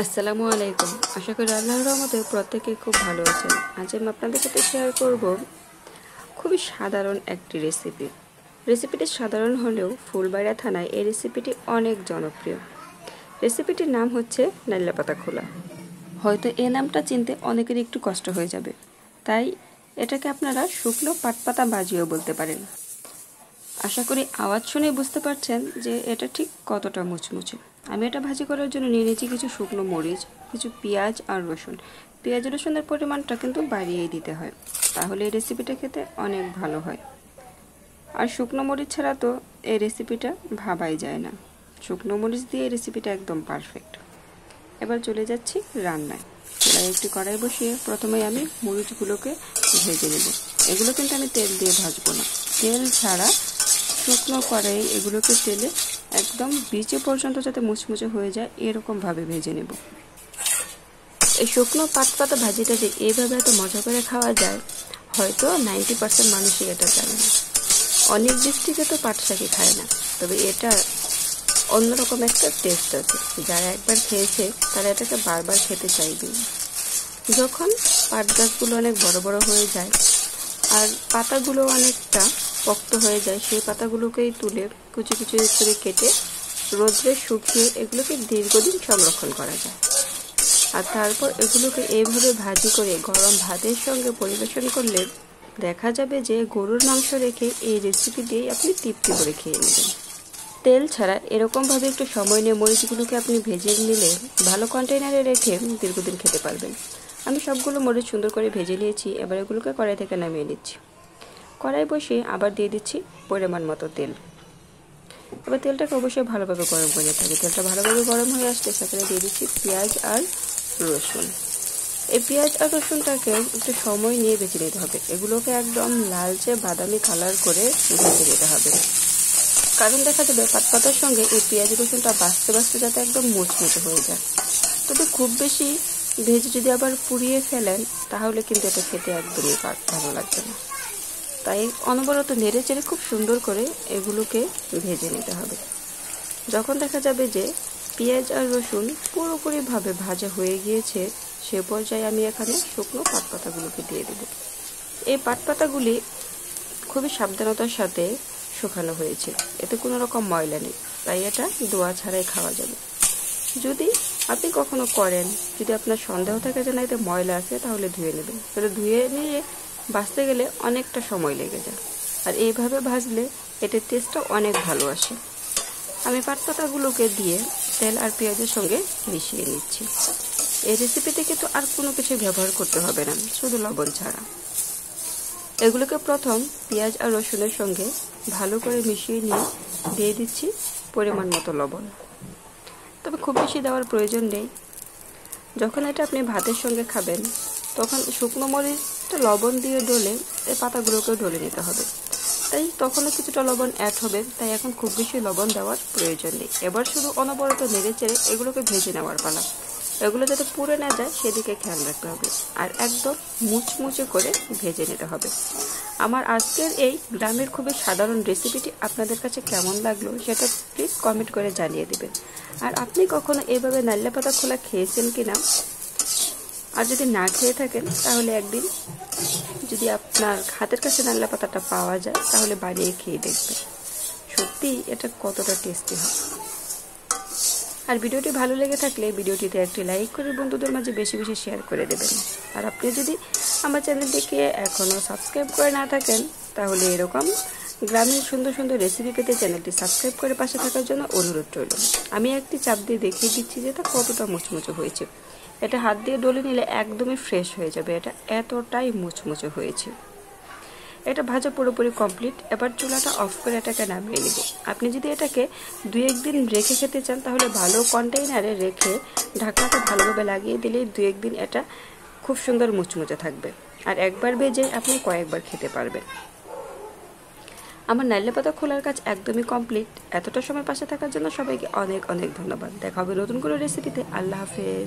আসসালামু আলাইকুম। আশা করি আল্লাহর রহমতে প্রত্যেকে খুব ভালো আছেন। আজ আমি আপনাদের সাথে শেয়ার করব খুবই সাধারণ একটি রেসিপিটি সাধারণ হলেও ফুলবাড়িয়া থানায় এই রেসিপিটি অনেক জনপ্রিয়। রেসিপিটির নাম হচ্ছে নাইলা পাতা খোলা। হয়তো এই নামটা চিনতে অনেকেরই একটু কষ্ট হয়ে যাবে, তাই এটাকে আপনারা শুকনো পাটপাতা ভাজিও বলতে পারেন। আশা করি আওয়াজ শুনে বুঝতে পারছেন যে এটা ঠিক কতটা মুচমুচে। আমি এটা ভাজি করার জন্য নিয়ে নিয়েছি কিছু শুকনো মরিচ, কিছু পেঁয়াজ আর রসুন। পেঁয়াজ রসুনের পরিমাণটা কিন্তু বাড়িয়েই দিতে হয়, তাহলে এই রেসিপিটা খেতে অনেক ভালো হয়। আর শুকনো মরিচ ছাড়া তো এই রেসিপিটা ভাবাই যায় না। শুকনো মরিচ দিয়ে এই রেসিপিটা একদম পারফেক্ট। এবার চলে যাচ্ছি রান্নায়। চুলায় একটি কড়াই বসিয়ে প্রথমে আমি মরিচগুলোকে ভেজে নেব। এগুলো কিন্তু আমি তেল দিয়ে ভাজবো না, তেল ছাড়া শুকনো কড়াই এগুলোকে তেলে একদম বিচে পর্যন্ত যাতে মুচমুচে হয়ে যায় এরকমভাবে ভেজে নেব। এই শুকনো পাতা ভাজিটা যে এইভাবে এত মজা করে খাওয়া যায়, হয়তো 90% মানুষই এটা জানে না। অনেক ডিস্ট্রিক্টে তো পাট শাকই খায় না, তবে এটা অন্যরকম একটা টেস্ট আছে। যারা একবার খেয়েছে তারা এটাকে বারবার খেতে চাইবে। যখন পাট গাছগুলো অনেক বড় বড় হয়ে যায় আর পাতাগুলো অনেকটা শক্ত হয়ে যায়, সেই পাতাগুলোকেই তুলে কুচি কুচি করে কেটে রোদ্রে শুকিয়ে এগুলোকে দীর্ঘদিন সংরক্ষণ করা যায়। আর তারপর এগুলোকে এইভাবে ভাজি করে গরম ভাতের সঙ্গে পরিবেশন করলে দেখা যাবে যে গরুর মাংস রেখে এই রেসিপি দিয়েই আপনি তৃপ্তি করে খেয়ে নেবেন। তেল ছাড়া এরকমভাবে একটু সময় নিয়ে মরিচগুলোকে আপনি ভেজে নিলে ভালো কন্টেইনারে রেখে দীর্ঘদিন খেতে পারবেন। আমি সবগুলো মরিচ সুন্দর করে ভেজে নিয়েছি। এবার এগুলোকে কড়াই থেকে নামিয়ে নিচ্ছি। কড়াই বসিয়ে আবার দিয়ে দিচ্ছি পরিমাণ মতো তেল। এবার তেলটাকে অবশ্যই ভালোভাবে গরম করে নিতে হবে। তেলটা ভালোভাবে গরম হয়ে আসলে সেখানে দিয়ে দিচ্ছি পেঁয়াজ আর রসুন। এই পেঁয়াজ আর রসুনটাকে একটু সময় নিয়ে ভেজে নিতে হবে। এগুলোকে একদম লালচে বাদামি কালার করে ভেজে নিতে হবে, কারণ দেখা যাবে পাতার সঙ্গে এই পেঁয়াজ রসুনটা বাঁচতে বাঁচতে যাতে একদম মুচমুচে হয়ে যায়। তবে খুব বেশি ভেজে যদি আবার পুড়িয়ে ফেলেন তাহলে কিন্তু এটা খেতে একদমই ভালো লাগবে না। তাই অনবরত নেড়ে চেড়ে খুব সুন্দর করে এগুলোকে ভেজে নিতে হবে। যখন দেখা যাবে যে পেঁয়াজ আর রসুন পুরোপুরিভাবে ভাজা হয়ে গিয়েছে, সে পর্যায়ে আমি এখানে শুকনো পাতাগুলোকে দিয়ে দেব। এই পাতাগুলি খুবই সাবধানতার সাথে শুকানো হয়েছে, এতে কোনো রকম ময়লা নেই, তাই এটা ধোয়া ছাড়াই খাওয়া যাবে। যদি আপনি কখনো করেন, যদি আপনার সন্দেহ থাকে যে না এতে ময়লা আছে, তাহলে ধুয়ে নেবেন। তাহলে ধুয়ে নিয়ে ভাজতে গেলে অনেকটা সময় লেগে যায়, আর এইভাবে ভাজলে এটার টেস্টটা অনেক ভালো আসে। আমি পাতাগুলোকে দিয়ে তেল আর পেঁয়াজের সঙ্গে মিশিয়ে নিচ্ছি। এই রেসিপিতে কিন্তু আর কোনো কিছু ব্যবহার করতে হবে না, শুধু লবণ ছাড়া। এগুলোকে প্রথম পেঁয়াজ আর রসুনের সঙ্গে ভালো করে মিশিয়ে নিয়ে দিয়ে দিচ্ছি পরিমাণ মতো লবণ। তবে খুব বেশি দেওয়ার প্রয়োজন নেই। যখন এটা আপনি ভাতের সঙ্গে খাবেন তখন শুকনো মরিচটা লবণ দিয়ে ডলে এই পাতাগুলোকেও ডলে নিতে হবে, তাই তখনও কিছুটা লবণ অ্যাড হবে। তাই এখন খুব বেশি লবণ দেওয়ার প্রয়োজন নেই। এবার শুধু অনবরত নেড়ে চেড়ে এগুলোকে ভেজে নেওয়ার পালা। এগুলো যাতে পুড়ে না যায় সেদিকে খেয়াল রাখতে হবে, আর একদম মুচমুচে করে ভেজে নিতে হবে। আমার আজকের এই গ্রামের খুবই সাধারণ রেসিপিটি আপনাদের কাছে কেমন লাগলো সেটা প্লিজ কমেন্ট করে জানিয়ে দেবেন। আর আপনি কখনো এইভাবে নাইলা পাতা খোলা খেয়েছেন কিনা, আর যদি না খেয়ে থাকেন তাহলে একদিন যদি আপনার হাতের কাছে নাইলা পাতাটা পাওয়া যায় তাহলে বানিয়ে খেয়ে দেখবেন, সত্যি এটা কতটা টেস্টি হয়। আর ভিডিওটি ভালো লেগে থাকলে ভিডিওটিতে একটি লাইক করে বন্ধুদের মাঝে বেশি বেশি শেয়ার করে দেবেন। আর আপনি যদি আমার চ্যানেলটিকে এখনও সাবস্ক্রাইব করে না থাকেন তাহলে এরকম গ্রামের সুন্দর সুন্দর রেসিপি পেতে চ্যানেলটি সাবস্ক্রাইব করে পাশে থাকার জন্য অনুরোধ রইল। আমি একটি চাপ দিয়ে দেখিয়ে দিচ্ছি যে এটা কতটা মুচমুচে হয়েছে। এটা হাত দিয়ে ডলে নিলে একদমই ফ্রেশ হয়ে যাবে, এটা এতটাই মুচমুচে হয়েছে। এটা ভাজা পুরোপুরি কমপ্লিট। এবার চুলাটা অফ করে এটাকে নামিয়ে নেব। আপনি যদি এটাকে 2-1 দিন রেখে খেতে চান তাহলে ভালো কন্টেইনারে রেখে ঢাকনাটা ভালোভাবে লাগিয়ে দিলেই 2-1 দিন এটা খুব সুন্দর মুচমুচে থাকবে। আর একবার ভেজে আপনি কয়েকবার খেতে পারবেন। আমার নাইলা পাতা খোলার কাজ একদমই কমপ্লিট। এতটা সময় পাশে থাকার জন্য সবাইকে অনেক অনেক ধন্যবাদ। দেখা হবে নতুন কোনো রেসিপিতে। আল্লাহ হাফেজ।